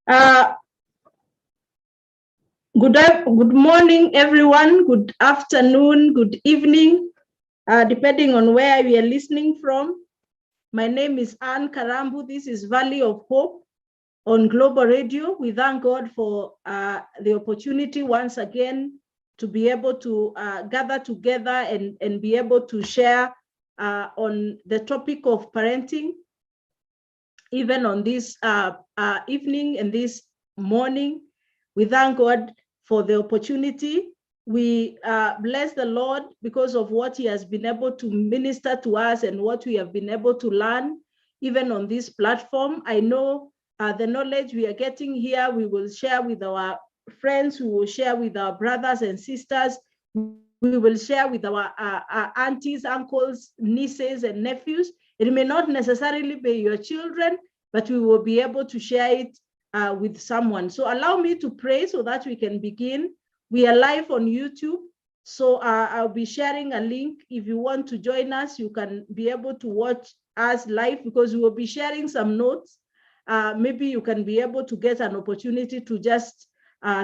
Uh, good morning, everyone. Good afternoon, good evening, depending on where we are listening from. My name is Anne Karambu. This is Valley of Hope on Global Radio. We thank God for the opportunity once again to be able to gather together and be able to share on the topic of parenting, even on this evening and this morning. We thank God for the opportunity. We bless the Lord because of what he has been able to minister to us and what we have been able to learn, even on this platform. I know the knowledge we are getting here, we will share with our friends, we will share with our brothers and sisters, we will share with our aunties, uncles, nieces, and nephews. It may not necessarily be your children, but we will be able to share it with someone. So allow me to pray so that we can begin. We are live on YouTube, so I'll be sharing a link. If you want to join us, you can be able to watch us live because we will be sharing some notes. Maybe you can be able to get an opportunity to just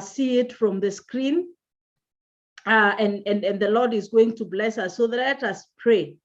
see it from the screen. And the Lord is going to bless us. So let us pray.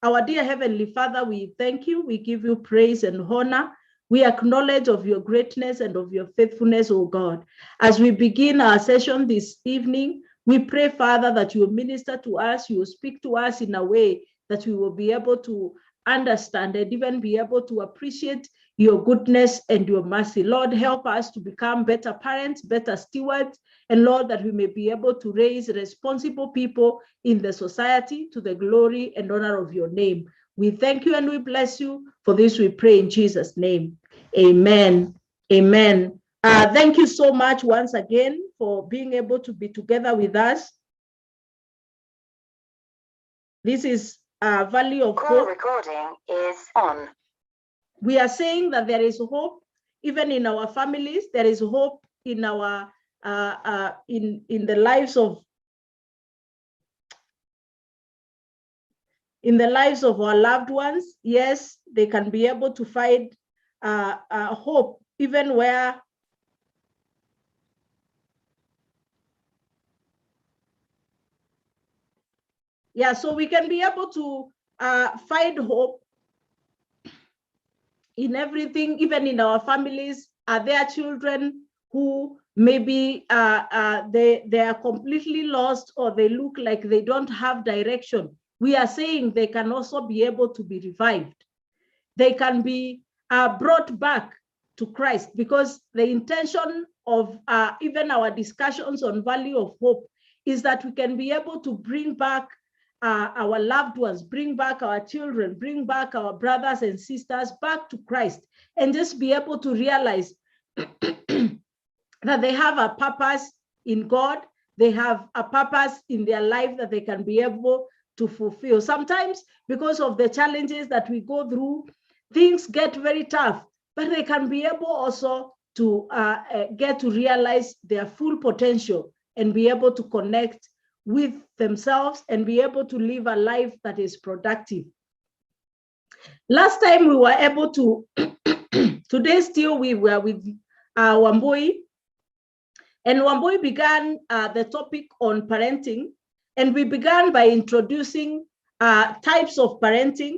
Our dear Heavenly Father, we thank you. We give you praise and honor. We acknowledge of your greatness and of your faithfulness, O God. As we begin our session this evening, we pray, Father, that you will minister to us, you will speak to us in a way that we will be able to understand and even be able to appreciate your goodness and your mercy. Lord, help us to become better parents, better stewards, and Lord, that we may be able to raise responsible people in the society to the glory and honor of your name. We thank you and we bless you. For this we pray in Jesus' name. Amen. Amen. Thank you so much once again for being able to be together with us. This is Valley of Hope. Recording is on. We are saying that there is hope even in our families. There is hope in our in the lives of our loved ones. Yes, they can be able to find hope even where so we can be able to find hope in everything, even in our families. Are there children who maybe they are completely lost, or they look like they don't have direction? We are saying they can also be able to be revived. They can be brought back to Christ, because the intention of even our discussions on Valley of Hope is that we can be able to bring back our loved ones, bring back our children, bring back our brothers and sisters back to Christ, and just be able to realize that they have a purpose in God. They have a purpose in their life that they can be able to fulfill. Sometimes, because of the challenges that we go through, things get very tough, but they can be able also to get to realize their full potential and be able to connect with themselves and be able to live a life that is productive. Last time we were able to, today still we were with Wambui, and Wambui began the topic on parenting, and we began by introducing types of parenting.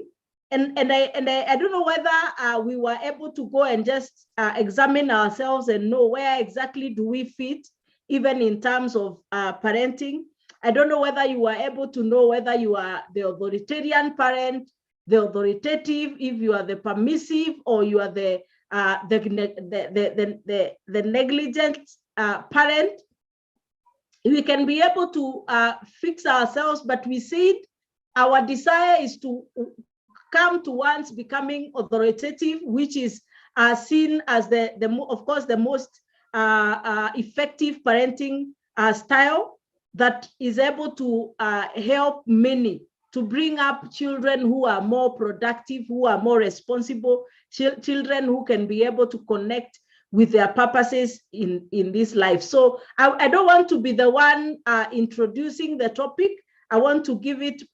And I don't know whether we were able to go and just examine ourselves and know where exactly do we fit, even in terms of parenting. I don't know whether you were able to know whether you are the authoritarian parent, the authoritative, if you are the permissive, or you are the negligent parent. We can be able to fix ourselves, but we said our desire is to come towards becoming authoritative, which is seen as of course the most effective parenting style that is able to help many to bring up children who are more productive, who are more responsible, children who can be able to connect with their purposes in this life. So I don't want to be the one introducing the topic. I want to give it to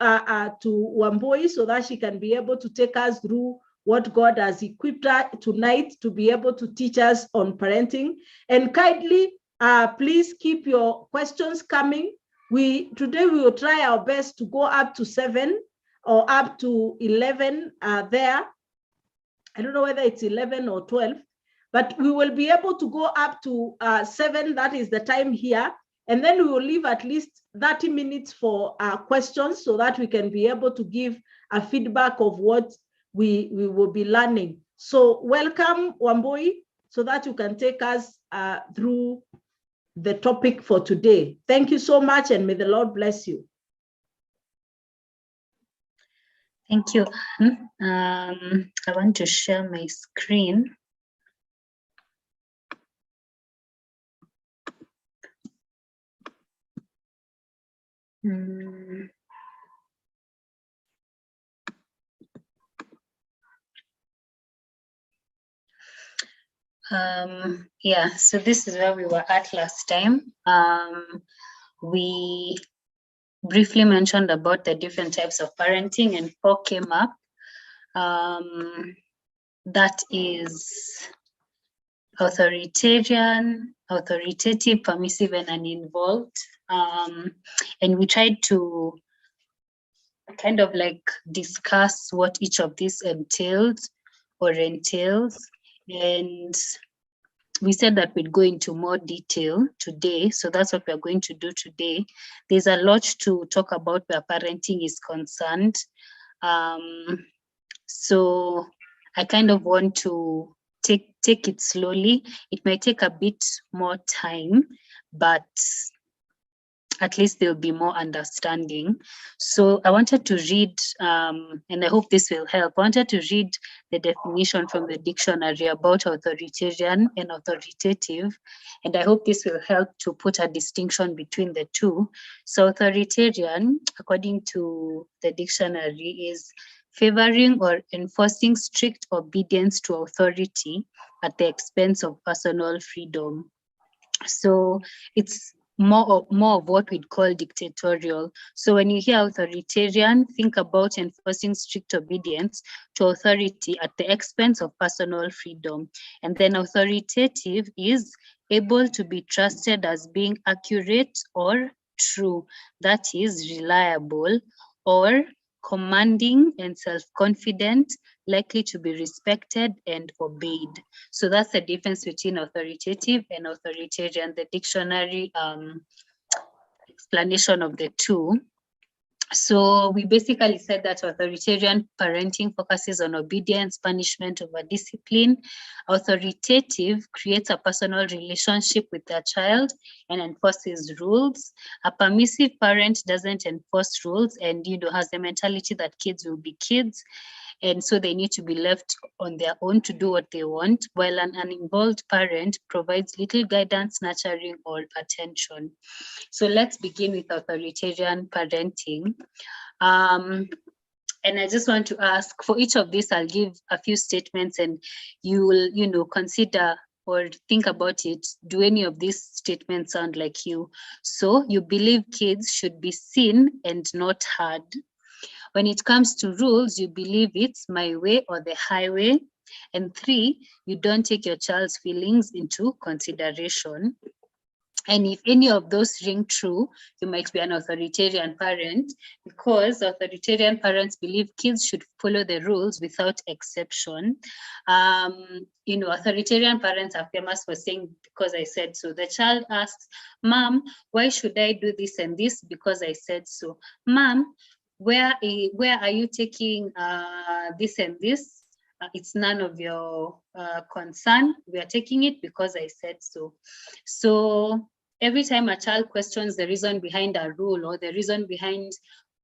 Wambui so that she can be able to take us through what God has equipped her tonight to be able to teach us on parenting. And kindly, please keep your questions coming. Today we will try our best to go up to 7 or up to 11 there. I don't know whether it's 11 or 12, but we will be able to go up to 7. That is the time here. And then we will leave at least 30 minutes for questions so that we can be able to give a feedback of what we will be learning. So welcome, Wambui, so that you can take us through the topic for today. Thank you so much, and may the Lord bless you. Thank you, Anne. I want to share my screen. Yeah, so this is where we were at last time. We briefly mentioned about the different types of parenting, and 4 came up. That is authoritarian, authoritative, permissive, and uninvolved. And we tried to kind of like discuss what each of these entails. And we said that we'd go into more detail today. So that's what we're going to do today. There's a lot to talk about where parenting is concerned. So I kind of want to take it slowly. It might take a bit more time, but at least there'll be more understanding. So I wanted to read, and I hope this will help. I wanted to read the definition from the dictionary about authoritarian and authoritative, and I hope this will help to put a distinction between the two. So authoritarian, according to the dictionary, is favoring or enforcing strict obedience to authority at the expense of personal freedom. So it's more of what we'd call dictatorial. So when you hear authoritarian, think about enforcing strict obedience to authority at the expense of personal freedom. And then authoritative is able to be trusted as being accurate or true, that is reliable, or commanding and self-confident, likely to be respected and obeyed. So that's the difference between authoritative and authoritarian, the dictionary explanation of the two. So we basically said that authoritarian parenting focuses on obedience, punishment over discipline. Authoritative creates a personal relationship with their child and enforces rules. A permissive parent doesn't enforce rules and has the mentality that kids will be kids. And so they need to be left on their own to do what they want, while an uninvolved parent provides little guidance, nurturing, or attention. So let's begin with authoritarian parenting. And I just want to ask, for each of these, I'll give a few statements and you will, consider or think about it. Do any of these statements sound like you? So you believe kids should be seen and not heard. When it comes to rules, you believe it's my way or the highway. And 3, you don't take your child's feelings into consideration. And if any of those ring true, you might be an authoritarian parent, because authoritarian parents believe kids should follow the rules without exception. Authoritarian parents are famous for saying, because I said so. The child asks, Mom, why should I do this and this? Because I said so. Mom, where are you taking this and this? It's none of your concern. We are taking it because I said so. So every time a child questions the reason behind a rule or the reason behind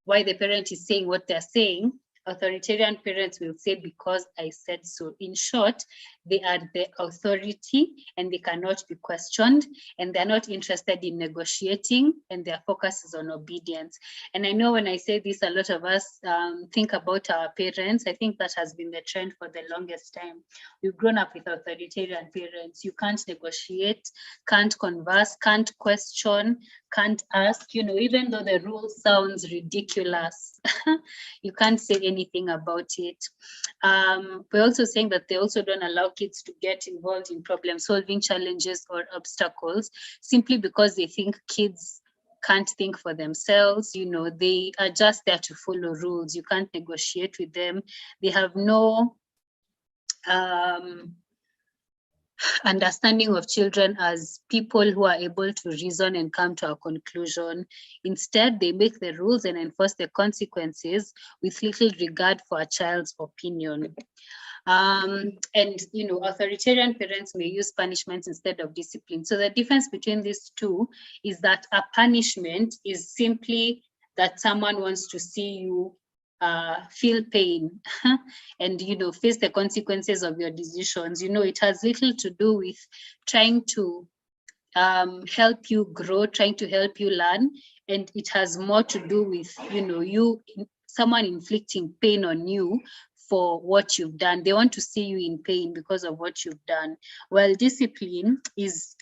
why the parent is saying what they're saying, authoritarian parents will say, because I said so. In short, they are the authority and they cannot be questioned, and they're not interested in negotiating, and their focus is on obedience. And I know when I say this, a lot of us think about our parents. I think that has been the trend for the longest time. We've grown up with authoritarian parents. You can't negotiate, can't converse, can't question, can't ask, even though the rule sounds ridiculous. You can't say anything anything about it. We're also saying that they also don't allow kids to get involved in problem-solving challenges or obstacles simply because they think kids can't think for themselves. They are just there to follow rules. You can't negotiate with them. They have no understanding of children as people who are able to reason and come to a conclusion. Instead, they make the rules and enforce the consequences with little regard for a child's opinion. Authoritarian parents may use punishments instead of discipline. So the difference between these two is that a punishment is simply that someone wants to see you feel pain and face the consequences of your decisions. It has little to do with trying to help you grow, trying to help you learn, and it has more to do with someone inflicting pain on you for what you've done. They want to see you in pain because of what you've done. While discipline is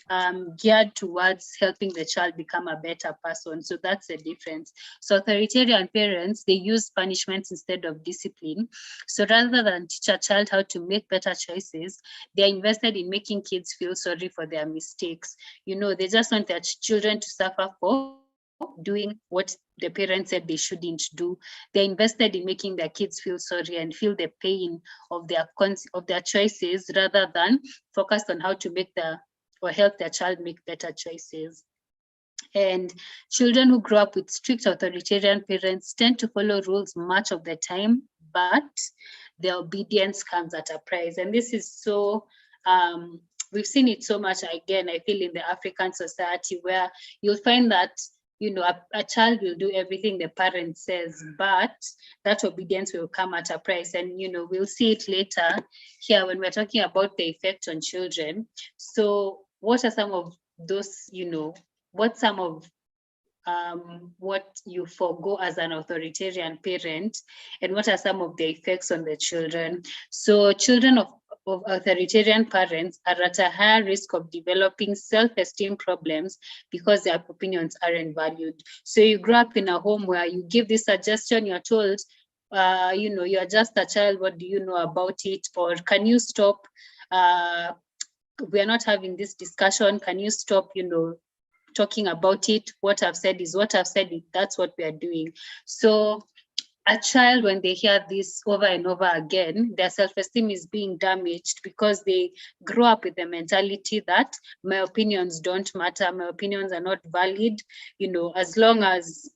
geared towards helping the child become a better person. So that's the difference. So authoritarian parents, they use punishments instead of discipline. So rather than teach a child how to make better choices, they're invested in making kids feel sorry for their mistakes. They just want their children to suffer for doing what the parents said they shouldn't do. They're invested in making their kids feel sorry and feel the pain of their choices rather than focused on how to help their child make better choices. And children who grow up with strict authoritarian parents tend to follow rules much of the time, but their obedience comes at a price. And this is so we've seen it so much, again, I feel, in the African society, where you'll find that a child will do everything the parent says, but that obedience will come at a price. And, we'll see it later here when we're talking about the effect on children. So what are some of those, what you forego as an authoritarian parent, and what are some of the effects on the children? So children of authoritarian parents are at a higher risk of developing self-esteem problems because their opinions aren't valued. So you grow up in a home where you give this suggestion, you're told, you're just a child, what do you know about it? Or can you stop? We're not having this discussion. Can you stop, talking about it? What I've said is what I've said. That's what we are doing. So a child, when they hear this over and over again, their self-esteem is being damaged because they grow up with the mentality that my opinions don't matter, my opinions are not valid. As long as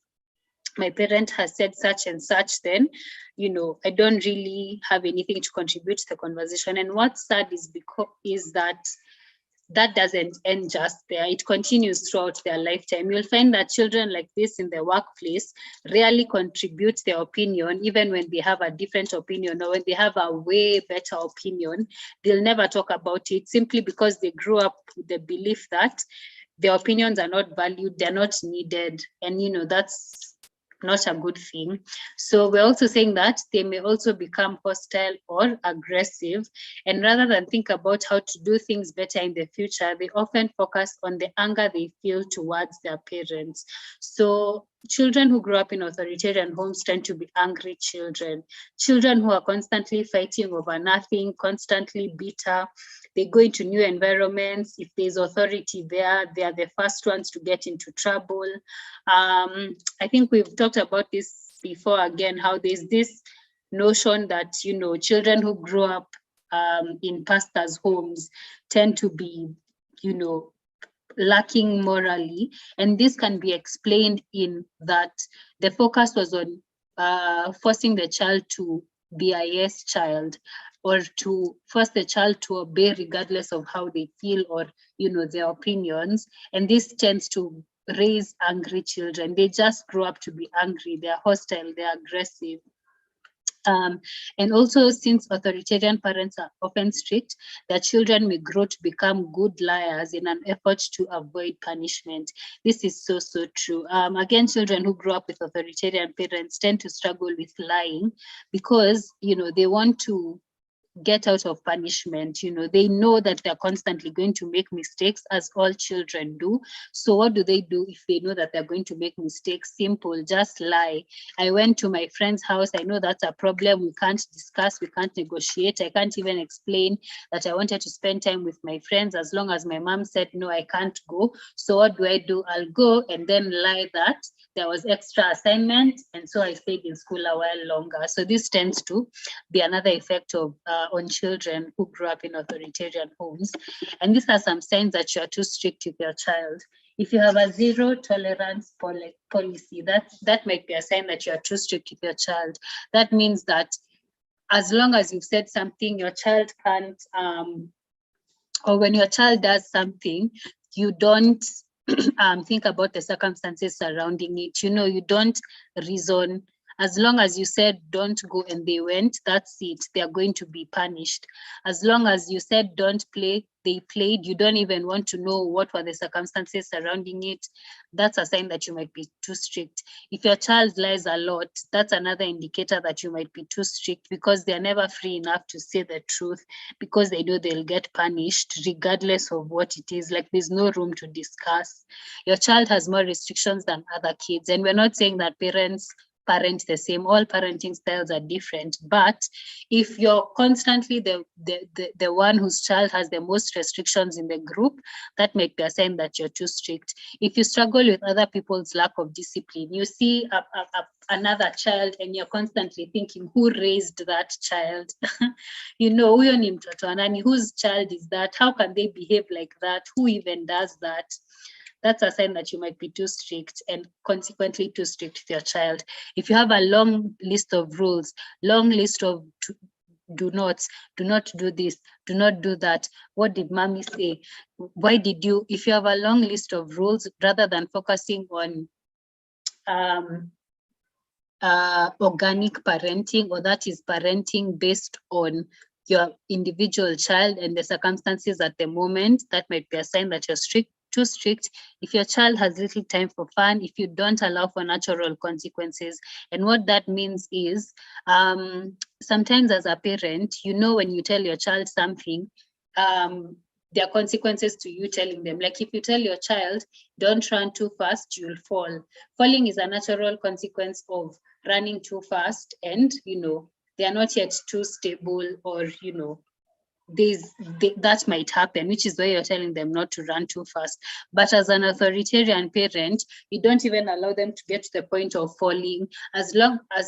my parent has said such and such, then, I don't really have anything to contribute to the conversation. And what's sad is that doesn't end just there. It continues throughout their lifetime. You'll find that children like this in the workplace rarely contribute their opinion, even when they have a different opinion, or when they have a way better opinion, they'll never talk about it simply because they grew up with the belief that their opinions are not valued, they're not needed. And, that's not a good thing. So we're also saying that they may also become hostile or aggressive, and rather than think about how to do things better in the future, they often focus on the anger they feel towards their parents. So children who grow up in authoritarian homes tend to be angry children who are constantly fighting over nothing, constantly bitter. They go into new environments. If there's authority there, they are the first ones to get into trouble. I think we've talked about this before, again, how there's this notion that, children who grow up in pastors' homes tend to be, lacking morally. And this can be explained in that the focus was on forcing the child to be a yes child, or to force the child to obey regardless of how they feel or, their opinions. And this tends to raise angry children. They just grow up to be angry. They're hostile, they're aggressive. And also, since authoritarian parents are often strict, their children may grow to become good liars in an effort to avoid punishment. This is so true. Again, children who grow up with authoritarian parents tend to struggle with lying because, they want to get out of punishment. You know, they know that they're constantly going to make mistakes, as all children do. So what do they do if they know that they're going to make mistakes? Simple, just lie. I went to my friend's house. I know that's a problem. We can't discuss, we can't negotiate. I can't even explain that I wanted to spend time with my friends, as long as my mom said, no, I can't go. So what do? I'll go and then lie that there was extra assignment, and so I stayed in school a while longer. So this tends to be another effect of on children who grew up in authoritarian homes. And these are some signs that you are too strict with your child. If you have a zero tolerance policy, that might be a sign that you are too strict with your child. That means that as long as you've said something, your child can't, or when your child does something, you don't think about the circumstances surrounding it. You know, you don't reason. As long as you said don't go and they went, that's it. They are going to be punished. As long as you said don't play, they played. You don't even want to know what were the circumstances surrounding it. That's a sign that you might be too strict. If your child lies a lot, that's another indicator that you might be too strict, because they're never free enough to say the truth, because they know they'll get punished regardless of what it is. Like, there's no room to discuss. Your child has more restrictions than other kids. And we're not saying that parents parent the same. All parenting styles are different. But if you're constantly the one whose child has the most restrictions in the group, that might be a sign that you're too strict. If you struggle with other people's lack of discipline, you see another child and you're constantly thinking, who raised that child? You know, huyo ni mtoto wa nani? Whose child is that? How can they behave like that? Who even does that? That's a sign that you might be too strict, and consequently too strict with your child. If you have a long list of rules, long list of do not do this, do not do that. What did mommy say? Why did you? If you have a long list of rules, rather than focusing on organic parenting, or that is parenting based on your individual child and the circumstances at the moment, that might be a sign that you're too strict. If your child has little time for fun, if you don't allow for natural consequences. And what that means is, sometimes as a parent, you know, when you tell your child something, there are consequences to you telling them. Like, if you tell your child, don't run too fast, you'll fall. Falling is a natural consequence of running too fast, and, you know, they are not yet too stable, or, you know, that might happen, which is why you're telling them not to run too fast. But as an authoritarian parent, you don't even allow them to get to the point of falling. As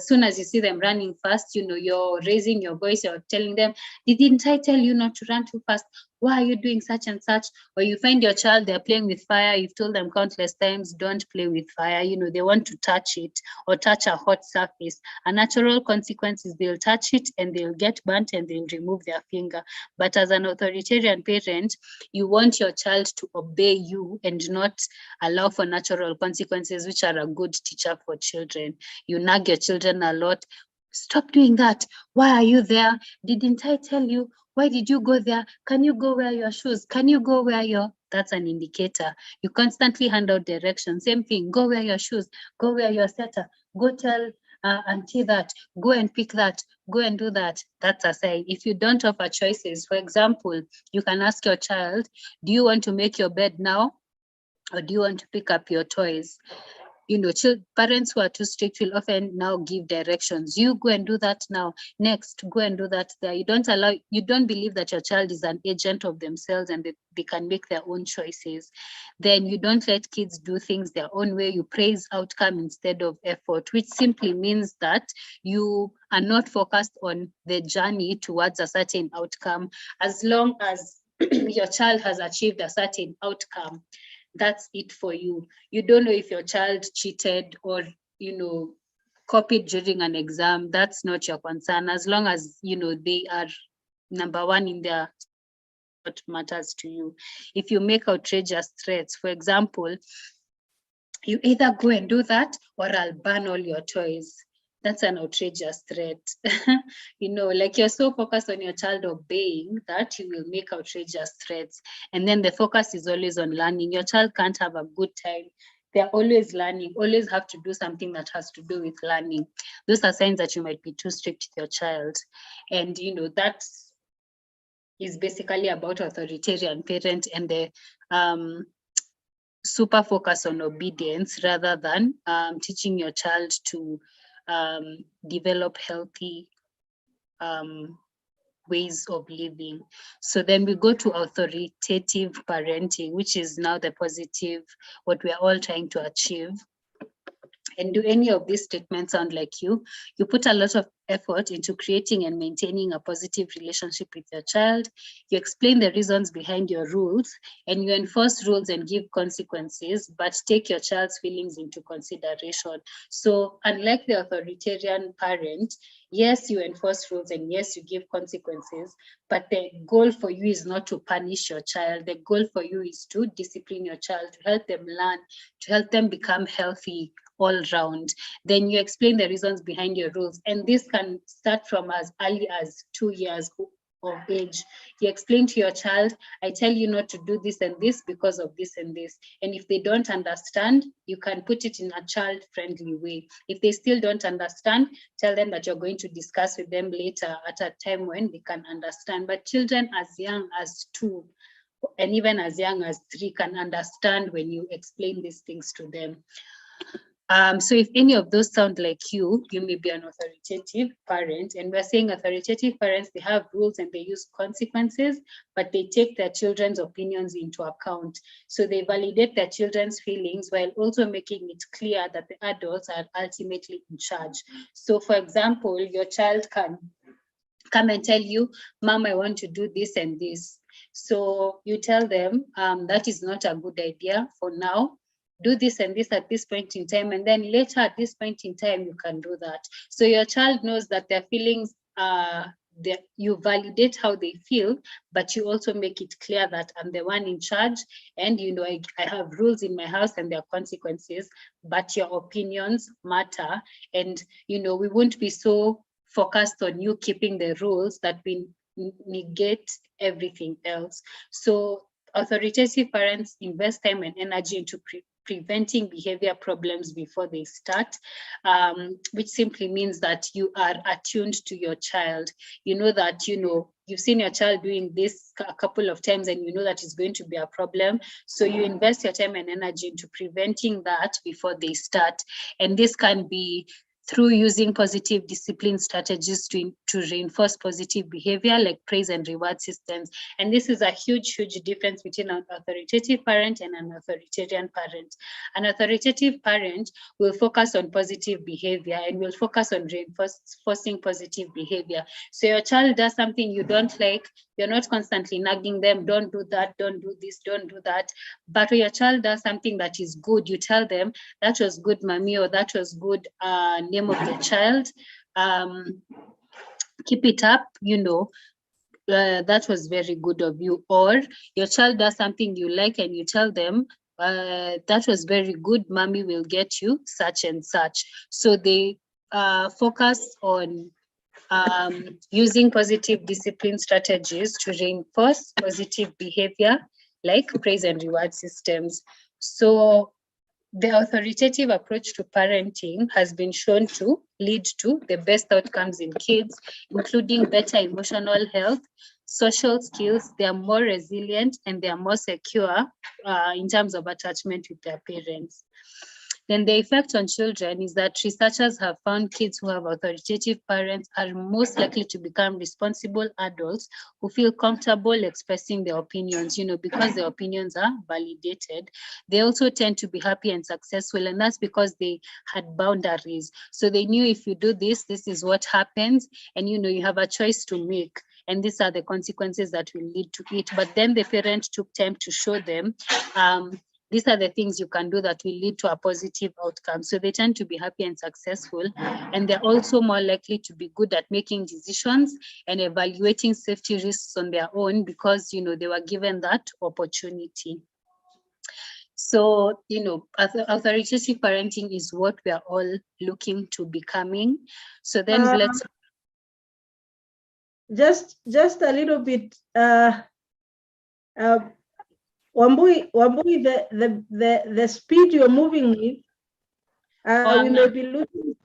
soon as you see them running fast, you know, you're raising your voice, you're telling them, didn't I tell you not to run too fast? Why are you doing such and such? Or you find your child, they're playing with fire. You've told them countless times, don't play with fire. You know, they want to touch it or touch a hot surface. A natural consequence is they'll touch it and they'll get burnt and they'll remove their finger. But as an authoritarian parent, you want your child to obey you and not allow for natural consequences, which are a good teacher for children. You nag your children a lot. Stop doing that. Why are you there? Didn't I tell you? Why did you go there? Can you go wear your shoes? Can you go wear your... That's an indicator. You constantly hand out directions. Same thing. Go wear your shoes. Go wear your sweater. Go tell auntie that. Go and pick that. Go and do that. That's a sign. If you don't offer choices, for example, you can ask your child, do you want to make your bed now? Or do you want to pick up your toys? You know, parents who are too strict will often now give directions. You go and do that now. Next, go and do that there. You don't believe that your child is an agent of themselves and that they can make their own choices. Then you don't let kids do things their own way. You praise outcome instead of effort, which simply means that you are not focused on the journey towards a certain outcome. As long as your child has achieved a certain outcome, that's it for you. You don't know if your child cheated or, you know, copied during an exam. That's not your concern. As long as, you know, they are number one in their, what matters to you. If you make outrageous threats, for example, you either go and do that or I'll burn all your toys. That's an outrageous threat. You know, like, you're so focused on your child obeying that you will make outrageous threats. And then the focus is always on learning. Your child can't have a good time. They're always learning, always have to do something that has to do with learning. Those are signs that you might be too strict with your child. And, you know, that's is basically about authoritarian parent and the super focus on obedience rather than teaching your child to develop healthy ways of living. So then we go to authoritative parenting, which is now the positive, what we are all trying to achieve. And do any of these statements sound like you? You put a lot of effort into creating and maintaining a positive relationship with your child. You explain the reasons behind your rules, and you enforce rules and give consequences, but take your child's feelings into consideration. So unlike the authoritarian parent, yes, you enforce rules and yes, you give consequences, but the goal for you is not to punish your child. The goal for you is to discipline your child, to help them learn, to help them become healthy all round. Then you explain the reasons behind your rules. And this can start from as early as 2 years of age. You explain to your child, I tell you not to do this and this because of this and this. And if they don't understand, you can put it in a child-friendly way. If they still don't understand, tell them that you're going to discuss with them later at a time when they can understand. But children as young as 2 and even as young as 3 can understand when you explain these things to them. So if any of those sound like you may be an authoritative parent. And we're saying authoritative parents, they have rules and they use consequences, but they take their children's opinions into account. So they validate their children's feelings while also making it clear that the adults are ultimately in charge. So for example, your child can come and tell you, Mom, I want to do this and this. So you tell them that is not a good idea for now. Do this and this at this point in time, and then later at this point in time you can do that. So your child knows that their feelings you validate how they feel, but you also make it clear that I'm the one in charge, and I have rules in my house and there are consequences, but your opinions matter. And we won't be so focused on you keeping the rules that we negate everything else. So authoritative parents invest time and energy into preventing behavior problems before they start, which simply means that you are attuned to your child. You know that, you've seen your child doing this a couple of times and you know that it's going to be a problem. So you invest your time and energy into preventing that before they start. And this can be through using positive discipline strategies to reinforce positive behavior, like praise and reward systems. And this is a huge difference between an authoritative parent and an authoritarian parent. An authoritative parent will focus on positive behavior and will focus on reinforcing positive behavior. So your child does something you don't like, you're not constantly nagging them, don't do that, don't do this, don't do that. But when your child does something that is good, you tell them, that was good, mommy, or that was good, name of the child. Keep it up, that was very good of you. Or your child does something you like and you tell them, that was very good, mommy will get you such and such. So they focus on using positive discipline strategies to reinforce positive behavior, like praise and reward systems. So the authoritative approach to parenting has been shown to lead to the best outcomes in kids, including better emotional health, social skills. They are more resilient and they are more secure in terms of attachment with their parents. Then the effect on children is that researchers have found kids who have authoritative parents are most likely to become responsible adults who feel comfortable expressing their opinions, because their opinions are validated. They also tend to be happy and successful, and that's because they had boundaries. So they knew if you do this, this is what happens, and you have a choice to make. And these are the consequences that will lead to it. But then the parent took time to show them these are the things you can do that will lead to a positive outcome. So they tend to be happy and successful, and they're also more likely to be good at making decisions and evaluating safety risks on their own because, they were given that opportunity. So, authoritative parenting is what we are all looking to becoming. So then let's just a little bit. Wambui, the speed you're moving with, we may be losing.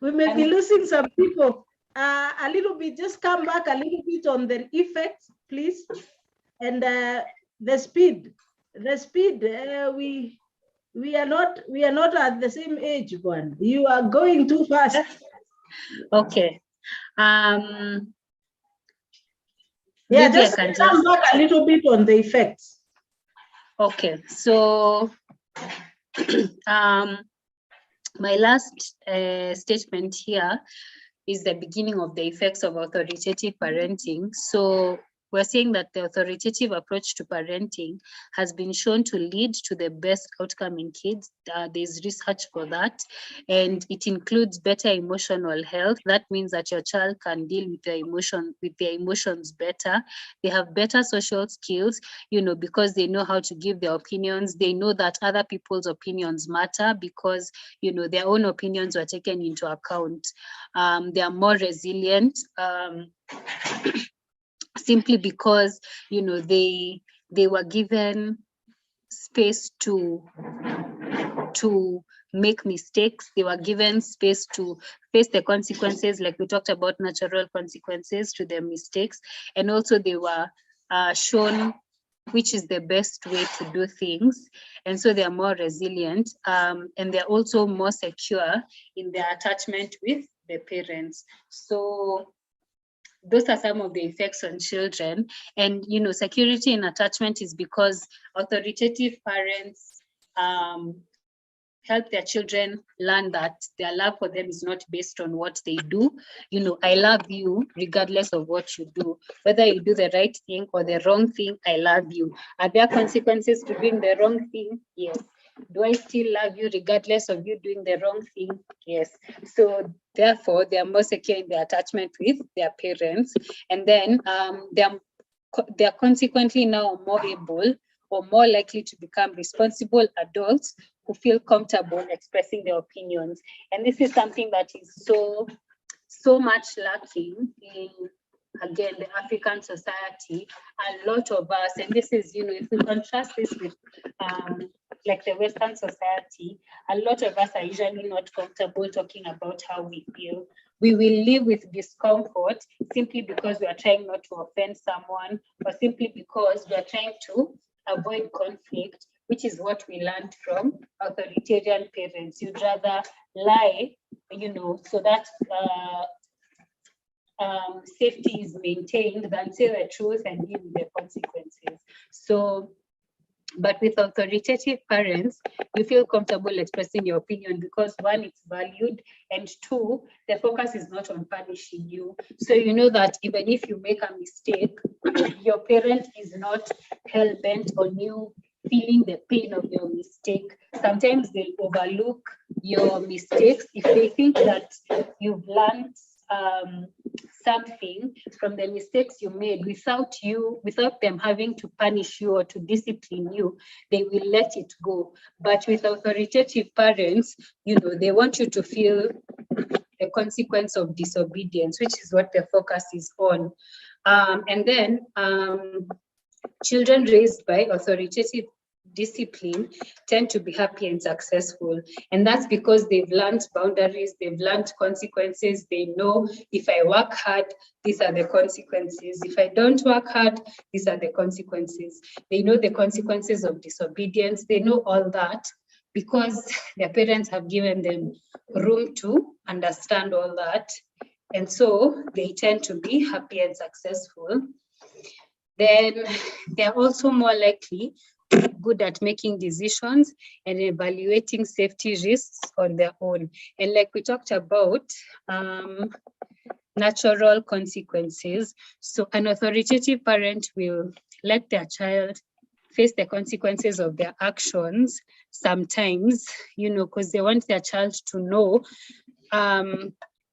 We may be losing some people. a little bit, just come back a little bit on the effects, please. And the speed, we are not at the same age, one. You are going too fast. Okay. Yeah, Maybe just come back a little bit on the effects. Okay, so my last statement here is the beginning of the effects of authoritative parenting. So we're saying that the authoritative approach to parenting has been shown to lead to the best outcome in kids. There's research for that, and it includes better emotional health. That means that your child can deal with their emotions better. They have better social skills, because they know how to give their opinions. They know that other people's opinions matter because, their own opinions were taken into account. They are more resilient. Simply because they were given space to make mistakes. They were given space to face the consequences, like we talked about, natural consequences to their mistakes, and also they were shown which is the best way to do things, and so they are more resilient, and they're also more secure in their attachment with the parents. So those are some of the effects on children. And security and attachment is because authoritative parents help their children learn that their love for them is not based on what they do. I love you regardless of what you do. Whether you do the right thing or the wrong thing, I love you. Are there consequences to doing the wrong thing? Yes. Do I still love you regardless of you doing the wrong thing? Yes. So therefore, they are more secure in their attachment with their parents. And then they are consequently now more able or more likely to become responsible adults who feel comfortable expressing their opinions. And this is something that is so much lacking in, again, the African society. A lot of us, and this is, if we contrast this with like the Western society, a lot of us are usually not comfortable talking about how we feel. We will live with discomfort simply because we are trying not to offend someone, or simply because we are trying to avoid conflict, which is what we learned from authoritarian parents. You'd rather lie, so that safety is maintained than say the truth and deal with the consequences. So, but with authoritative parents, you feel comfortable expressing your opinion because, one, it's valued, and two, the focus is not on punishing you. So you know that even if you make a mistake, your parent is not hell-bent on you feeling the pain of your mistake. Sometimes they'll overlook your mistakes if they think that you've learned something from the mistakes you made without them having to punish you or to discipline you. They will let it go. But with authoritative parents, they want you to feel the consequence of disobedience, which is what the focus is on. And then children raised by authoritative discipline tend to be happy and successful. And that's because they've learned boundaries, they've learned consequences. They know if I work hard, these are the consequences. If I don't work hard, these are the consequences. They know the consequences of disobedience. They know all that because their parents have given them room to understand all that. And so they tend to be happy and successful. Then they're also more likely to be good at making decisions and evaluating safety risks on their own. And like we talked about, natural consequences. So an authoritative parent will let their child face the consequences of their actions sometimes, because they want their child to know,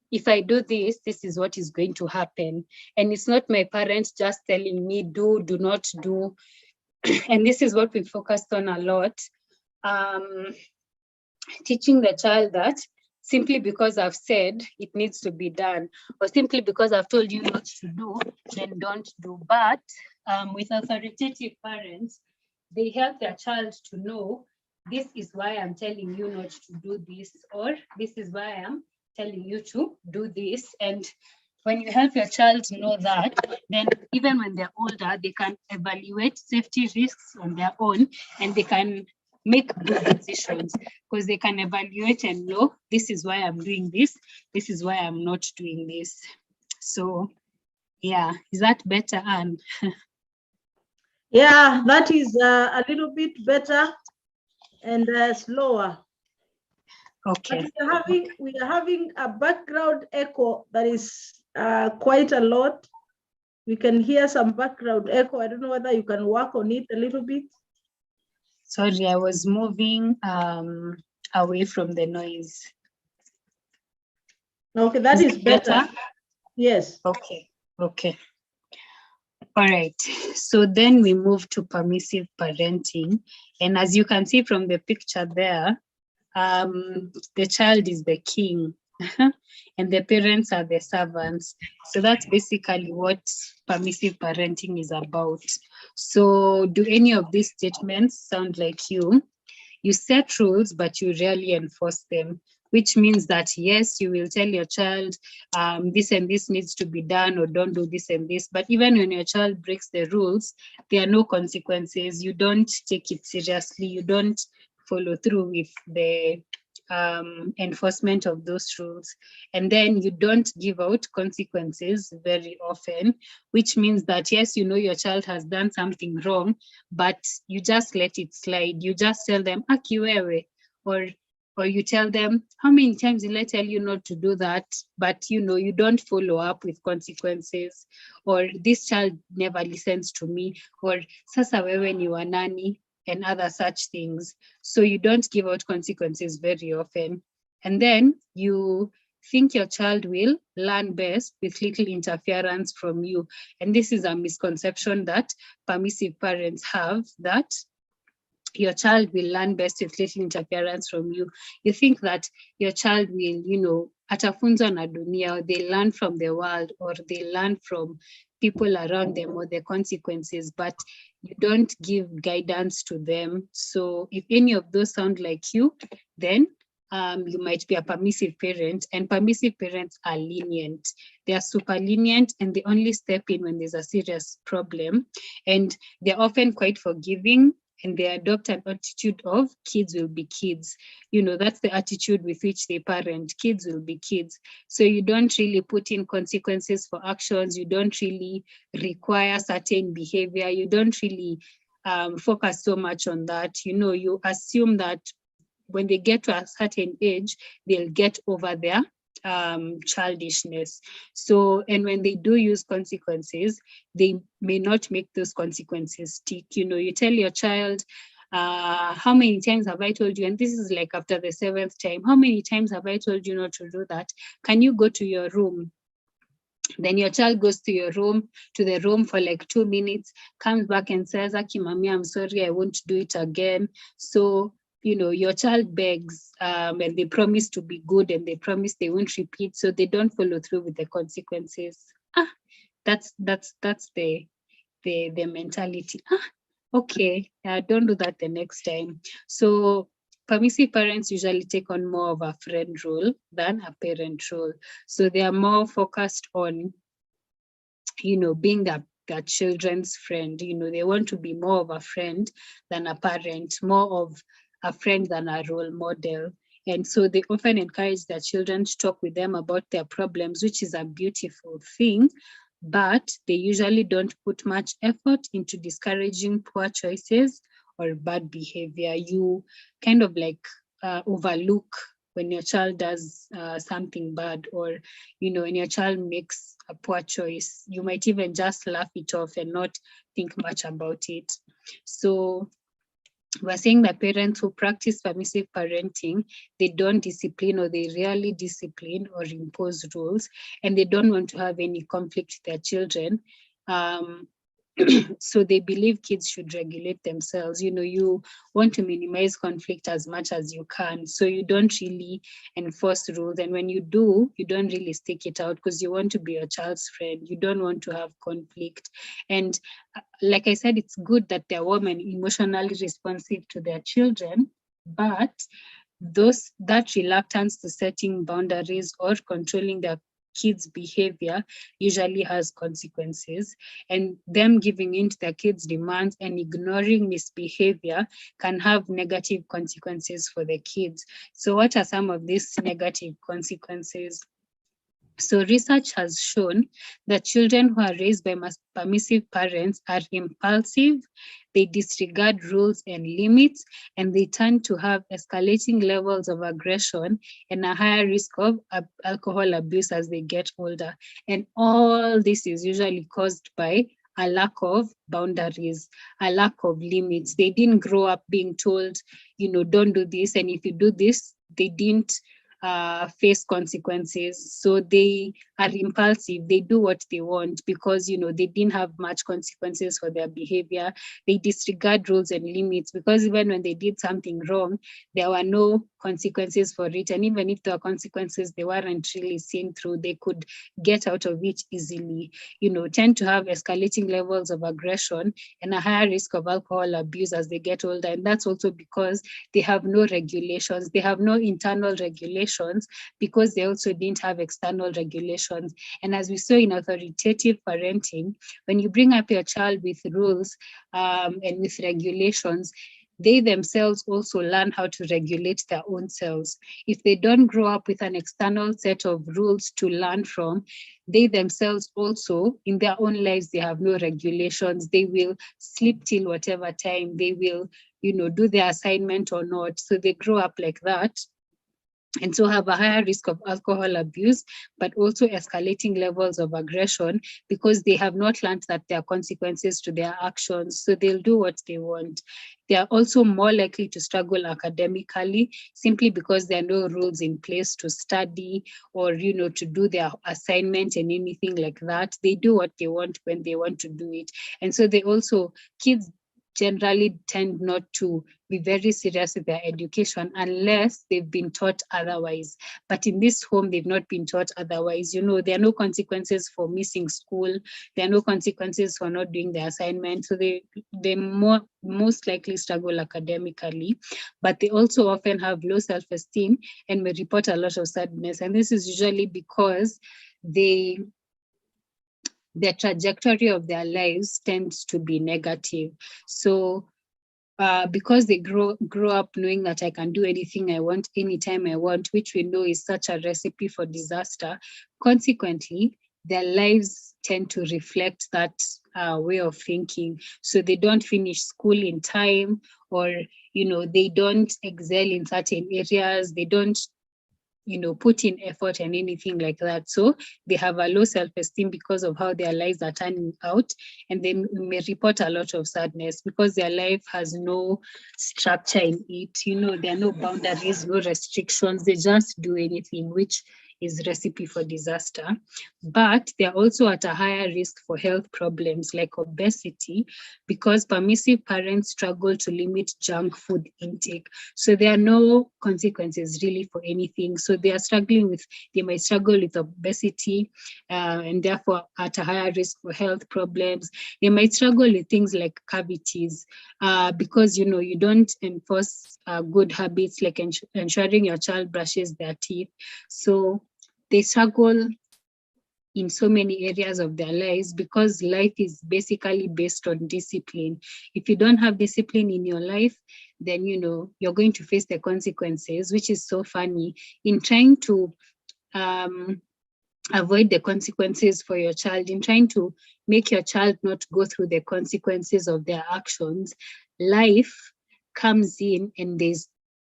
if I do this, this is what is going to happen. And it's not my parents just telling me do not do. And this is what we focused on a lot. Teaching the child that simply because I've said it needs to be done, or simply because I've told you not to do, then don't do. But with authoritative parents, they help their child to know, this is why I'm telling you not to do this, or this is why I'm telling you to do this. And when you help your child know that, then even when they're older, they can evaluate safety risks on their own, and they can make good decisions because they can evaluate and know, this is why I'm doing this is why I'm not doing this. So yeah, is that better, Anne? Yeah, that is a little bit better and slower. Okay. But we are having a background echo that is quite a lot. We can hear some background echo. I don't know whether you can work on it a little bit. Sorry, I was moving away from the noise. Okay, that is better. Yes. Okay. Okay. All right. So then we move to permissive parenting. And as you can see from the picture there, the child is the king and the parents are the servants. So that's basically what permissive parenting is about. So do any of these statements sound like you? You set rules, but you rarely enforce them, which means that, yes, you will tell your child this and this needs to be done, or don't do this and this. But even when your child breaks the rules, there are no consequences. You don't take it seriously. You don't follow through with the enforcement of those rules. And then you don't give out consequences very often, which means that, yes, you know your child has done something wrong, but you just let it slide. You just tell them, Aki wewe, or you tell them, how many times did I tell you not to do that? But you don't follow up with consequences, or this child never listens to me, or sasa wewe ni wa nani, and other such things. So you don't give out consequences very often. And then you think your child will learn best with little interference from you. And this is a misconception that permissive parents have, that your child will learn best with little interference from you. You think that your child will, atafunzwa na dunia, or they learn from the world, or they learn from people around them, or the consequences, but you don't give guidance to them. So if any of those sound like you, then you might be a permissive parent, and permissive parents are lenient. They are super lenient, and they only step in when there's a serious problem, and they're often quite forgiving, and they adopt an attitude of kids will be kids. That's the attitude with which they parent. Kids will be kids. So you don't really put in consequences for actions. You don't really require certain behavior. You don't really focus so much on that. You assume that when they get to a certain age, they'll get over their childishness. So, and when they do use consequences, they may not make those consequences stick. You tell your child, how many times have I told you? And this is like after the 7th time. How many times have I told you not to do that? Can you go to your room? Then your child goes to the room for like 2 minutes, comes back and says, Aki, mommy, I'm sorry, I won't do it again. So your child begs, and they promise to be good, and they promise they won't repeat, so they don't follow through with the consequences. That's the mentality. Okay, don't do that the next time. So permissive parents usually take on more of a friend role than a parent role. So they are more focused on, being their children's friend. They want to be more of a friend than a parent, more of a friend than a role model. And so they often encourage their children to talk with them about their problems, which is a beautiful thing, but they usually don't put much effort into discouraging poor choices or bad behavior. You kind of like overlook when your child does something bad, or when your child makes a poor choice. You might even just laugh it off and not think much about it. So we're saying that parents who practice permissive parenting, they don't discipline, or they rarely discipline or impose rules, and they don't want to have any conflict with their children. So they believe kids should regulate themselves. You want to minimize conflict as much as you can. So you don't really enforce rules. And when you do, you don't really stick it out, because you want to be your child's friend. You don't want to have conflict. And like I said, it's good that they're warm and emotionally responsive to their children, but that reluctance to setting boundaries or controlling their kids' behavior usually has consequences, and them giving in to their kids' demands and ignoring misbehavior can have negative consequences for the kids. So what are some of these negative consequences? So research has shown that children who are raised by permissive parents are impulsive, they disregard rules and limits, and they tend to have escalating levels of aggression and a higher risk of alcohol abuse as they get older. And all this is usually caused by a lack of boundaries, a lack of limits. They didn't grow up being told, don't do this. And if you do this, they didn't face consequences. So they are impulsive. They do what they want because, they didn't have much consequences for their behavior. They disregard rules and limits because even when they did something wrong, there were no consequences for it. And even if there were consequences, they weren't really seen through. They could get out of it easily, tend to have escalating levels of aggression and a higher risk of alcohol abuse as they get older. And that's also because they have no regulations. They have no internal regulations because they also didn't have external regulations. And as we saw in authoritative parenting, when you bring up your child with rules and with regulations, they themselves also learn how to regulate their own selves. If they don't grow up with an external set of rules to learn from, they themselves also, in their own lives, they have no regulations. They will sleep till whatever time. They will, do their assignment or not. So they grow up like that, and so have a higher risk of alcohol abuse, but also escalating levels of aggression because they have not learned that there are consequences to their actions. So they'll do what they want. They are also more likely to struggle academically simply because there are no rules in place to study or, to do their assignment and anything like that. They do what they want when they want to do it. And so kids generally tend not to be very serious with their education unless they've been taught otherwise. But in this home, they've not been taught otherwise. There are no consequences for missing school. There are no consequences for not doing their assignment. So they most likely struggle academically, but they also often have low self-esteem and may report a lot of sadness. And this is usually because the trajectory of their lives tends to be negative. So because they grow up knowing that I can do anything I want, anytime I want, which we know is such a recipe for disaster, consequently, their lives tend to reflect that way of thinking. So they don't finish school in time, or, they don't excel in certain areas. They don't put in effort and anything like that. So they have a low self-esteem because of how their lives are turning out, and they may report a lot of sadness because their life has no structure in it. There are no boundaries, no restrictions. They just do anything, which is recipe for disaster. But they're also at a higher risk for health problems like obesity because permissive parents struggle to limit junk food intake. So there are no consequences really for anything. So they might struggle with obesity and therefore at a higher risk for health problems. They might struggle with things like cavities because, you don't enforce good habits like ensuring your child brushes their teeth. So they struggle in so many areas of their lives because life is basically based on discipline. If you don't have discipline in your life, then you're going to face the consequences, which is so funny. In trying to avoid the consequences for your child, in trying to make your child not go through the consequences of their actions, life comes in and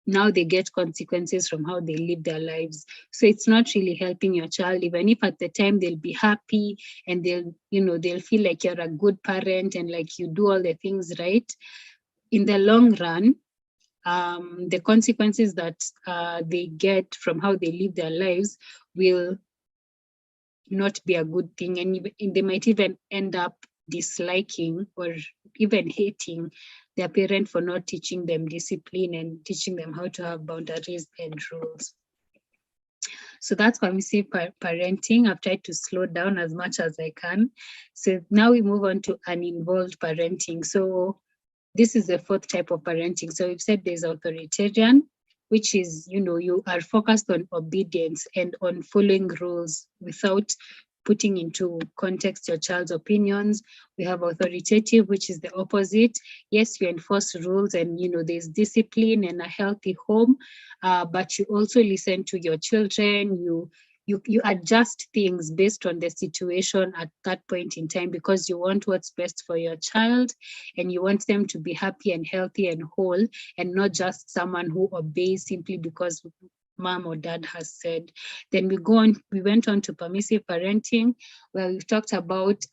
now they get consequences from how they live their lives. So it's not really helping your child, even if at the time they'll be happy and they'll feel like you're a good parent and like you do all the things right. In the long run, the consequences that they get from how they live their lives will not be a good thing, and they might even end up disliking or even hating their parent for not teaching them discipline and teaching them how to have boundaries and rules. So that's permissive parenting. I've tried to slow down as much as I can. So now we move on to uninvolved parenting. So this is the fourth type of parenting. So we've said there's authoritarian, which is, you are focused on obedience and on following rules without putting into context your child's opinions. We have authoritative, which is the opposite. Yes, you enforce rules and, there's discipline and a healthy home, but you also listen to your children. You adjust things based on the situation at that point in time because you want what's best for your child and you want them to be happy and healthy and whole and not just someone who obeys simply because mom or dad has said. Then we went on to permissive parenting, where we've talked about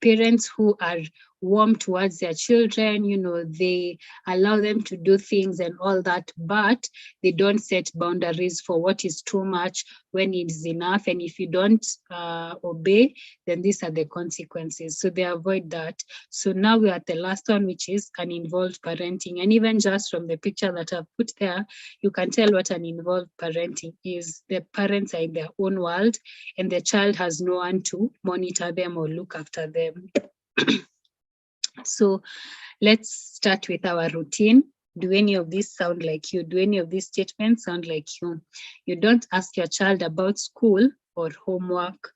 parents who are warm towards their children, they allow them to do things and all that, but they don't set boundaries for what is too much, when it is enough. And if you don't obey, then these are the consequences. So they avoid that. So now we're at the last one, which is uninvolved parenting. And even just from the picture that I've put there, you can tell what uninvolved parenting is. The parents are in their own world and the child has no one to monitor them or look after them. So let's start with our routine. Do any of these sound like you? Do any of these statements sound like you? You don't ask your child about school or homework.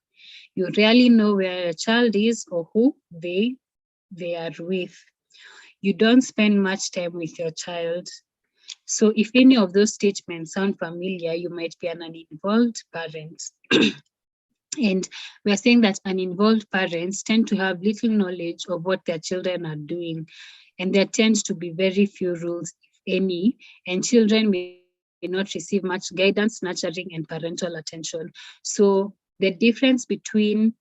You rarely know where your child is or who they are with. You don't spend much time with your child. So if any of those statements sound familiar, you might be an uninvolved parent. And we're saying that uninvolved parents tend to have little knowledge of what their children are doing. And there tends to be very few rules, if any, and children may not receive much guidance, nurturing, and parental attention. So the difference between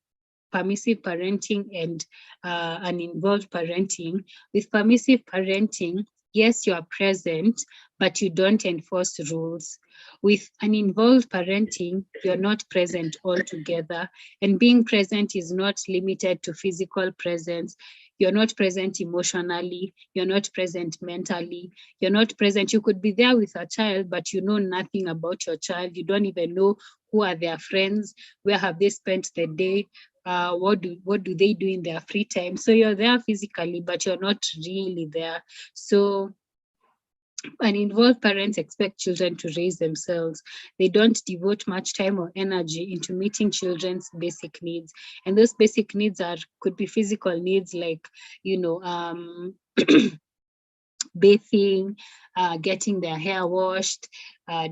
permissive parenting and uninvolved parenting, with permissive parenting, yes, you are present, but you don't enforce rules. With uninvolved parenting, you're not present altogether. And being present is not limited to physical presence. You're not present emotionally. You're not present mentally. You're not present. You could be there with a child, but you know nothing about your child. You don't even know who are their friends, where have they spent the day, what do they do in their free time. So you're there physically, but you're not really there. So uninvolved parents expect children to raise themselves. They don't devote much time or energy into meeting children's basic needs. And those basic needs could be physical needs like, bathing, getting their hair washed,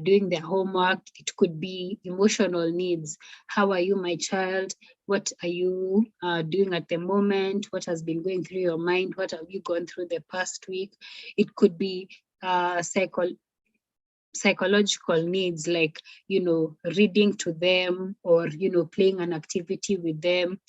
doing their homework. It could be emotional needs. How are you, my child? What are you doing at the moment? What has been going through your mind? What have you gone through the past week? It could be psychological needs like, reading to them or, playing an activity with them,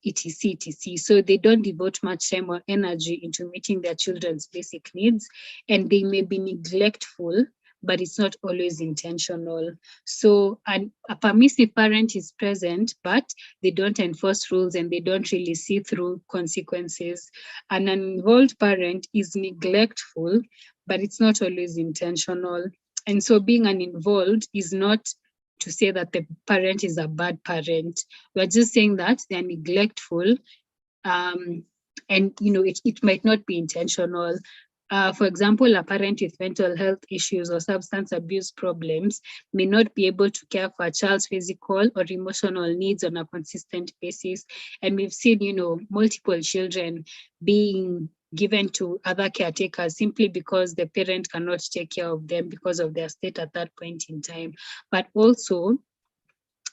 etc, etc. So they don't devote much time or energy into meeting their children's basic needs, and they may be neglectful, but it's not always intentional. So a permissive parent is present, but they don't enforce rules and they don't really see through consequences. An uninvolved parent is neglectful, but it's not always intentional. And so being uninvolved is not to say that the parent is a bad parent. We're just saying that they're neglectful, and it might not be intentional. For example, a parent with mental health issues or substance abuse problems may not be able to care for a child's physical or emotional needs on a consistent basis. And we've seen, multiple children being given to other caretakers simply because the parent cannot take care of them because of their state at that point in time. But also,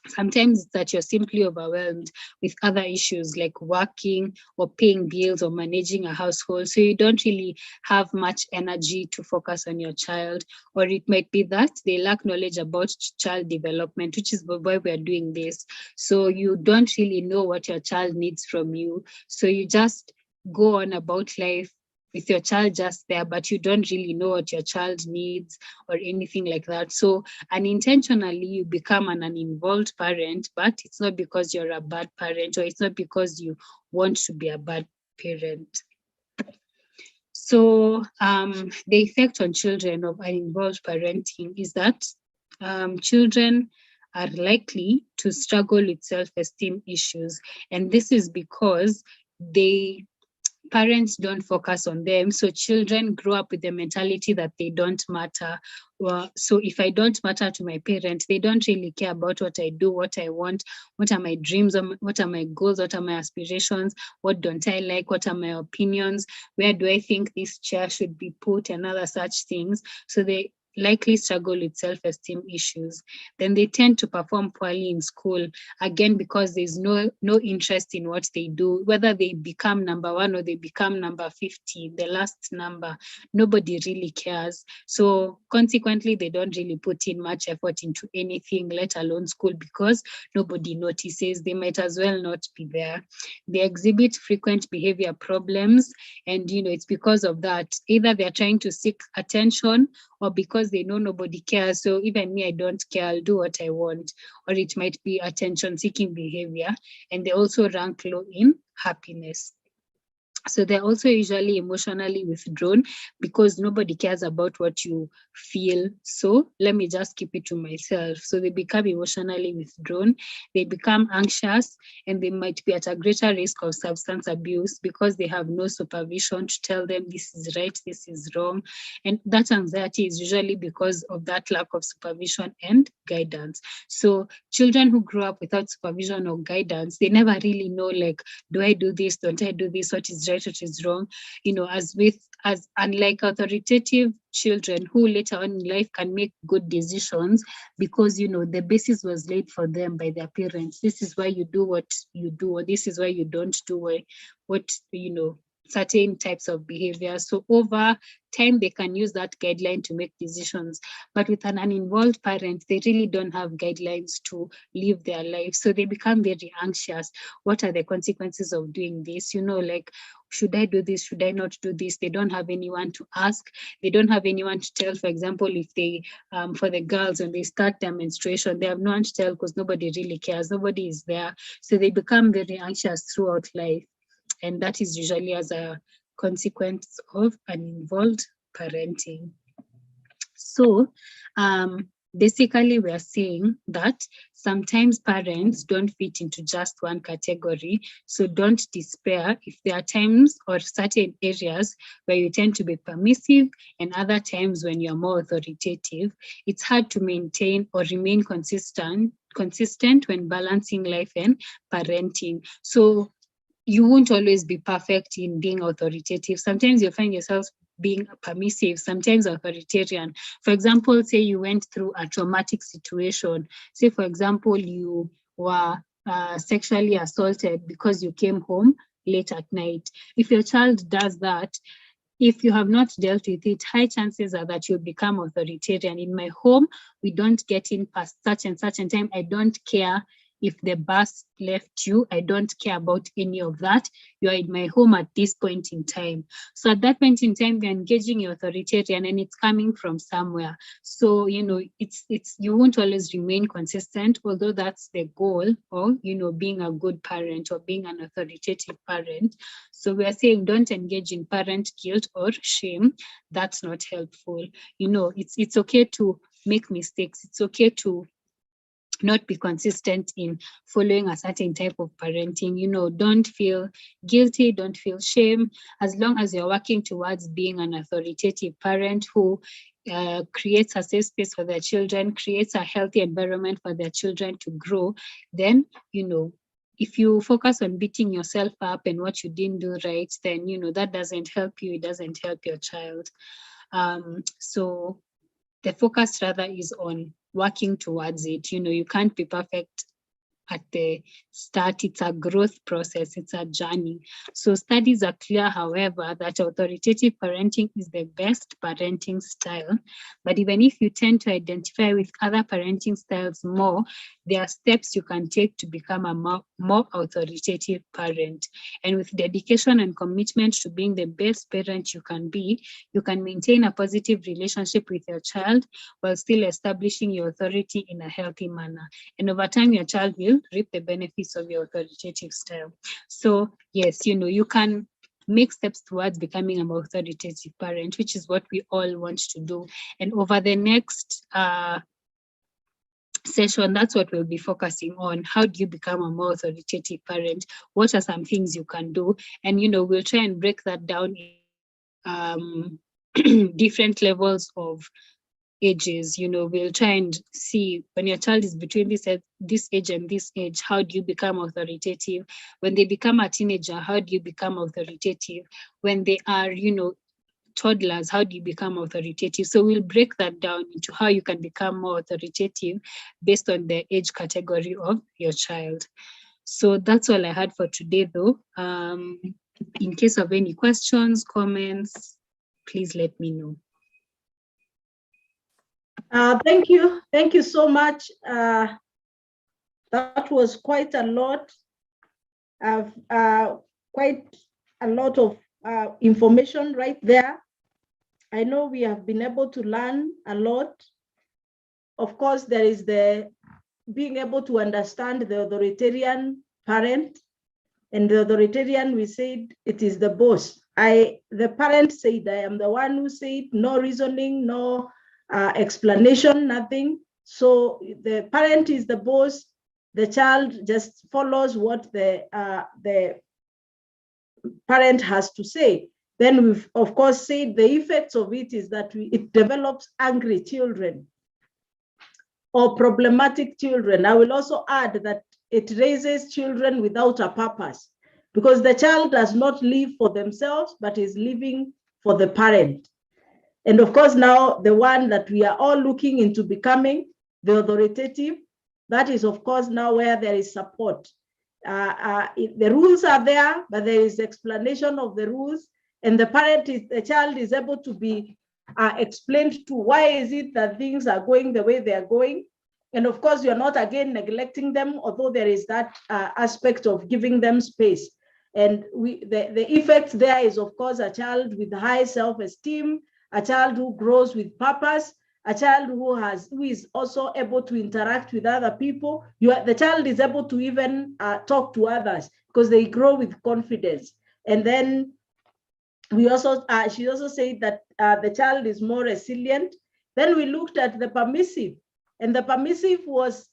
sometimes it's that you're simply overwhelmed with other issues like working or paying bills or managing a household. So you don't really have much energy to focus on your child. Or it might be that they lack knowledge about child development, which is why we're doing this. So you don't really know what your child needs from you. So you just go on about life with your child just there, but you don't really know what your child needs or anything like that. So unintentionally, you become an uninvolved parent, but it's not because you're a bad parent or it's not because you want to be a bad parent. So the effect on children of uninvolved parenting is that children are likely to struggle with self-esteem issues. And this is because they parents don't focus on them. So children grow up with the mentality that they don't matter. Well, so if I don't matter to my parents, they don't really care about what I do, what I want, what are my dreams, what are my goals, what are my aspirations, what don't I like, what are my opinions, where do I think this chair should be put, and other such things. So they likely struggle with self-esteem issues. Then they tend to perform poorly in school, again, because there's no interest in what they do, whether they become number 1 or they become number 50, the last number, nobody really cares. So consequently, they don't really put in much effort into anything, let alone school, because nobody notices. They might as well not be there. They exhibit frequent behavior problems, and it's because of that. Either they're trying to seek attention, or because they know nobody cares. So even me, I don't care, I'll do what I want. Or it might be attention-seeking behavior, and they also rank low in happiness. So they're also usually emotionally withdrawn because nobody cares about what you feel. So let me just keep it to myself. So they become emotionally withdrawn, they become anxious, and they might be at a greater risk of substance abuse because they have no supervision to tell them this is right, this is wrong. And that anxiety is usually because of that lack of supervision and guidance. So children who grow up without supervision or guidance, they never really know, like, do I do this? Don't I do this? What is right? What is wrong? As unlike authoritative children who later on in life can make good decisions because the basis was laid for them by their parents. This is why you do what you do, or this is why you don't do what certain types of behavior. So over time, they can use that guideline to make decisions. But with an uninvolved parent, they really don't have guidelines to live their life. So they become very anxious. What are the consequences of doing this? Like, should I do this? Should I not do this? They don't have anyone to ask. They don't have anyone to tell. For example, if they, for the girls, when they start their menstruation, they have no one to tell because nobody really cares. Nobody is there. So they become very anxious throughout life. And that is usually as a consequence of uninvolved parenting. So basically, we're saying that sometimes parents don't fit into just one category. So don't despair if there are times or certain areas where you tend to be permissive and other times when you're more authoritative. It's hard to maintain or remain consistent when balancing life and parenting. So you won't always be perfect in being authoritative. Sometimes you'll find yourself being permissive, sometimes authoritarian. For example, say you went through a traumatic situation. Say, for example, you were sexually assaulted because you came home late at night. If your child does that, if you have not dealt with it, high chances are that you'll become authoritarian. In my home, we don't get in past such and such a time. I don't care if the bus left you. I don't care about any of that. You are in my home at this point in time. So at that point in time, you're engaging your authoritarian and it's coming from somewhere. So, it's you won't always remain consistent, although that's the goal of, being a good parent or being an authoritative parent. So we're saying don't engage in parent guilt or shame. That's not helpful. It's okay to make mistakes. It's okay to not be consistent in following a certain type of parenting. Don't feel guilty, don't feel shame, as long as you're working towards being an authoritative parent who creates a safe space for their children, creates a healthy environment for their children to grow. Then, if you focus on beating yourself up and what you didn't do right, then, that doesn't help you, it doesn't help your child. So the focus rather is on working towards it. You can't be perfect at the start. It's a growth process, it's a journey. So studies are clear, however, that authoritative parenting is the best parenting style. But even if you tend to identify with other parenting styles more, there are steps you can take to become a more authoritative parent. And with dedication and commitment to being the best parent you can be, you can maintain a positive relationship with your child while still establishing your authority in a healthy manner. And over time, your child will reap the benefits of your authoritative style. So yes, you can make steps towards becoming an authoritative parent, which is what we all want to do. And over the next session, that's what we'll be focusing on. How do you become a more authoritative parent? What are some things you can do? And, we'll try and break that down in different levels of ages. We'll try and see when your child is between this age and this age, how do you become authoritative? When they become a teenager, how do you become authoritative? When they are, toddlers, how do you become authoritative? So we'll break that down into how you can become more authoritative based on the age category of your child. So that's all I had for today, though. In case of any questions, comments, please let me know. Thank you. Thank you so much. That was quite a lot of information right there. I know we have been able to learn a lot. Of course, there is the being able to understand the authoritarian parent. And the authoritarian, we said it is the boss. The parent said, I am the one who said, no reasoning, no explanation, nothing. So the parent is the boss. The child just follows what the parent has to say. Then we've, of course, said the effects of it is that it develops angry children or problematic children. I will also add that it raises children without a purpose, because the child does not live for themselves, but is living for the parent. And of course, now the one that we are all looking into becoming, the authoritative, that is, of course, now where there is support. The rules are there, but there is explanation of the rules, and the child is able to be explained to why is it that things are going the way they are going. And of course, you're not again neglecting them, although there is that aspect of giving them space. And the effect there is, of course, a child with high self-esteem, a child who grows with purpose, a child who is also able to interact with other people. The child is able to even talk to others because they grow with confidence. And then she also said that the child is more resilient. Then we looked at the permissive, and the permissive was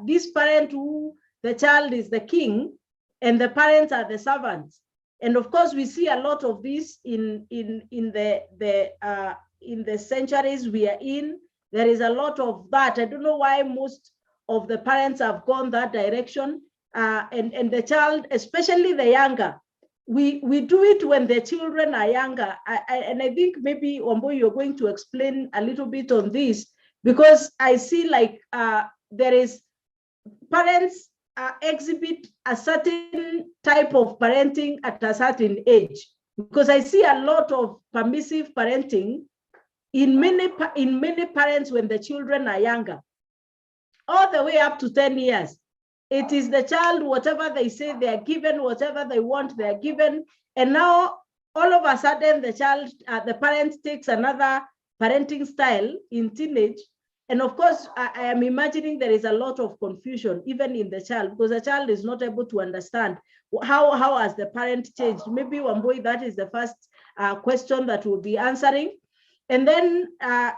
this parent who the child is the king and the parents are the servants. And of course, we see a lot of this in the centuries we are in. There is a lot of that. I don't know why most of the parents have gone that direction. And the child, especially the younger, we do it when the children are younger. And I think maybe, Wambo, you're going to explain a little bit on this, because I see like there is parents exhibit a certain type of parenting at a certain age, because I see a lot of permissive parenting in many parents when the children are younger, all the way up to 10 years. It is the child, whatever they say, they are given, whatever they want, they are given. And now, all of a sudden, the child, the parent takes another parenting style in teenage. And of course, I am imagining there is a lot of confusion, even in the child, because the child is not able to understand how has the parent changed. Maybe, Wambui, that is the first question that we'll be answering. And then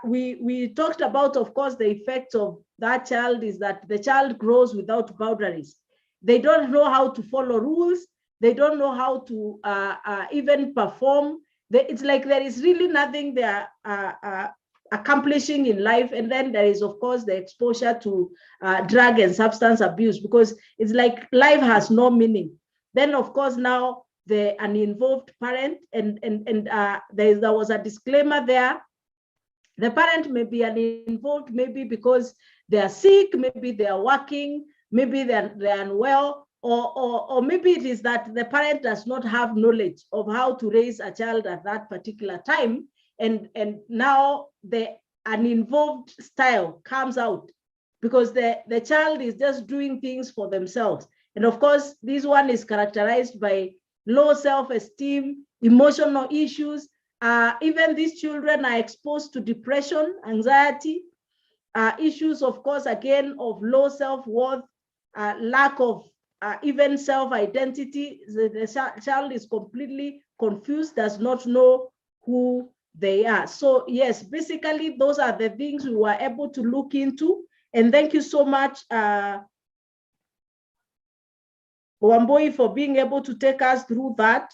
we talked about, of course, the effects of that child is that the child grows without boundaries. They don't know how to follow rules. They don't know how to even perform. It's like there is really nothing they are accomplishing in life. And then there is, of course, the exposure to drug and substance abuse, because it's like life has no meaning. Then, of course, now the uninvolved parent, and there was a disclaimer there. The parent may be uninvolved, maybe because they are sick, maybe they are working, maybe they're unwell, or maybe it is that the parent does not have knowledge of how to raise a child at that particular time. And now the uninvolved style comes out because the child is just doing things for themselves. And of course, this one is characterized by low self-esteem, emotional issues. Even these children are exposed to depression, anxiety, issues, of course, again, of low self-worth, lack of even self-identity. The child is completely confused, does not know who they are. So yes, basically, those are the things we were able to look into. And thank you so much, Wamboi, for being able to take us through that.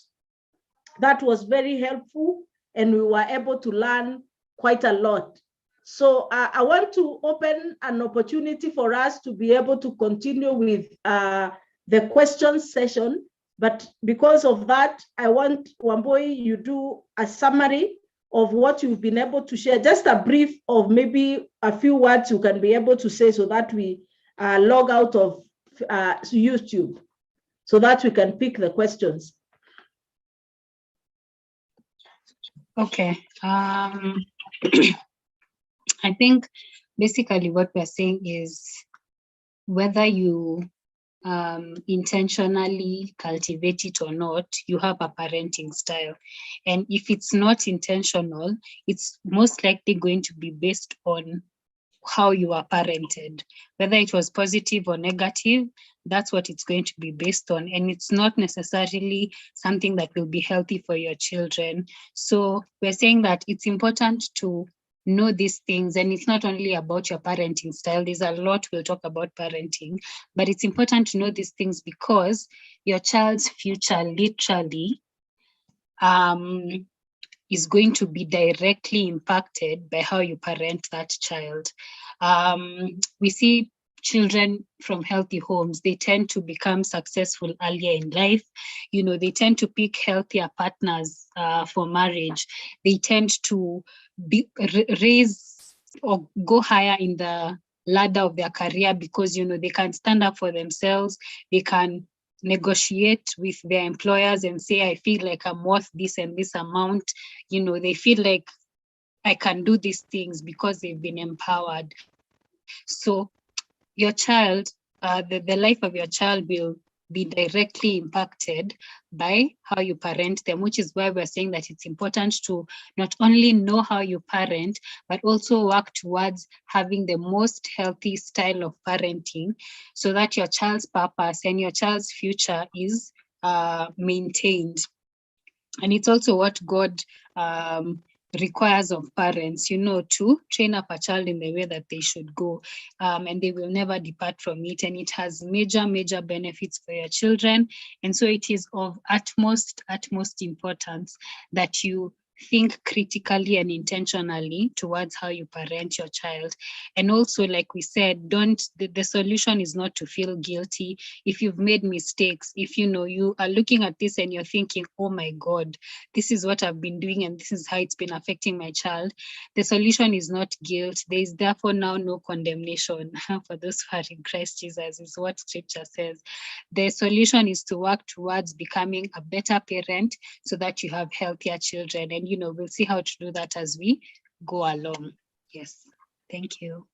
That was very helpful, and we were able to learn quite a lot. So I want to open an opportunity for us to be able to continue with the question session. But because of that, I want, Wamboi, you do a summary of what you've been able to share, just a brief of maybe a few words you can be able to say, so that we log out of YouTube, so that we can pick the questions. Okay. I think basically what we're saying is whether you intentionally cultivate it or not, you have a parenting style. And if it's not intentional, it's most likely going to be based on how you are parented. Whether it was positive or negative, that's what it's going to be based on. And it's not necessarily something that will be healthy for your children. So we're saying that it's important to know these things, and it's not only about your parenting style. There's a lot we'll talk about parenting, but it's important to know these things because your child's future literally is going to be directly impacted by how you parent that child. We see children from healthy homes, they tend to become successful earlier in life. You know, they tend to pick healthier partners for marriage. They tend to raise or go higher in the ladder of their career because, you know, they can stand up for themselves. They can negotiate with their employers and say, I feel like I'm worth this and this amount. You know, they feel like I can do these things because they've been empowered. So your child, the life of your child will be directly impacted by how you parent them, which is why we're saying that it's important to not only know how you parent, but also work towards having the most healthy style of parenting so that your child's purpose and your child's future is maintained. And it's also what God requires of parents, you know, to train up a child in the way that they should go, and they will never depart from it. And it has major benefits for your children. And so it is of utmost importance that you think critically and intentionally towards how you parent your child. And also, like we said, the solution is not to feel guilty if you've made mistakes. If you know you are looking at this and you're thinking, oh my God, this is what I've been doing and this is how it's been affecting my child, the solution is not guilt. There is therefore now no condemnation for those who are in Christ Jesus, is what scripture says. The solution is to work towards becoming a better parent so that you have healthier children. And, you know, we'll see how to do that as we go along. Yes. Thank you.